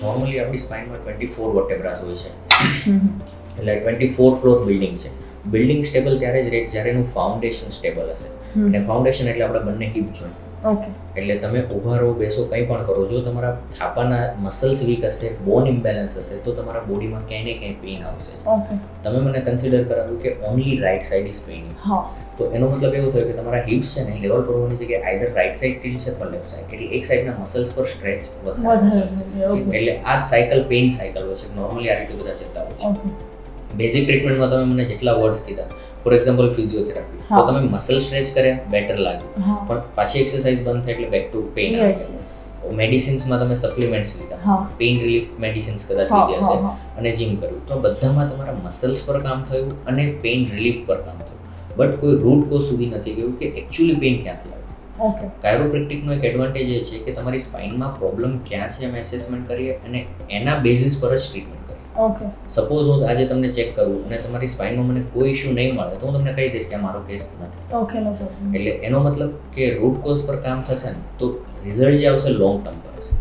Normally આપણી સ્પાઇનમાં 24 વર્ટેબ્રાસ હોય છે, એટલે 24 ફ્લોર બિલ્ડિંગ છે. બિલ્ડિંગ સ્ટેબલ ત્યારે જ રહે જ્યારે એનું ફાઉન્ડેશન સ્ટેબલ હશે. અને ફાઉન્ડેશન એટલે આપણે બંને હિપ જોઈન્ટ. ઓકે. એટલે તમે ઊભા રહો, બેસો, કંઈ પણ કરો, જો તમારા થાપાના મસલ્સ વીક હશે, બોન ઇમ્બેલેન્સ હશે, તો તમારા બોડીમાં ક્યાંય ને ક્યાંય પેઇન આવશે. ઓકે. તમે મને કન્સિડર કરાવ્યું કે only right side is paining. હા. તો એનો મતલબ એવો થયો કે તમારા હિપ્સ છે ને લેવલ પર હોવાની જગ્યાએ આઈધર રાઇટ સાઇડ ટિલ્ટ છે અથવા લેફ્ટ સાઇડ, એટલે એક સાઇડના મસલ્સ પર સ્ટ્રેચ વધારે છે. ઓકે. એટલે આ જ સાયકલ પેઇન સાયકલ હોય છે. નોર્મલી આ રીતે બધા જતા હોય છે. ઓકે. બેઝિક ટ્રીટમેન્ટમાં તમે મને જેટલા વર્ડ્સ કીધા, ફોર એક્ઝામ્પલ ફિઝિયોથેરાપી, તો તમે મસલ સ્ટ્રેચ કર્યા, બેટર લાગ્યું, હા. પણ પાછી એક્સરસાઇઝ બંધ થાય એટલે બેક ટુ પેઇન આવે. Yes yes. મેડિસિન્સમાં તમે સપ્લિમેન્ટ્સ લીધા, હા. પેઇન રિલીફ મેડિસિન્સ કદાચ હા લીધી હા હશે, હા. અને જીમ કર્યું, તો બધામાં તમારા મસલ્સ પર કામ થયું અને પેઇન રિલીફ પર કામ થયું, બટ કોઈ રૂટ કોઝ સુધી નથી ગયું કે એકચ્યુઅલી પેઇન ક્યાંથી આવે. ઓકે. કાયરોપ્રેક્ટિકનો એક એડવાન્ટેજ એ છે કે તમારી સ્પાઇનમાં પ્રોબ્લેમ ક્યાં છે એમ એસેસમેન્ટ કરીએ અને એના બેઝિસ પર જ ટ્રીટમેન્ટ કરીએ. ઓકે. સપોઝ હું આજે તમને ચેક કરું અને તમારી સ્પાઇનમાં મને કોઈ ઇશ્યુ નહીં મળે તો હું તમને કહી દઈશ કે આ મારો કેસ નથી. ઓકે. નો પ્રોબ્લેમ. એટલે એનો મતલબ કે રૂટ કોઝ પર કામ થશે ને તો રિઝલ્ટ જે આવશે લોંગ ટર્મ પર હશે.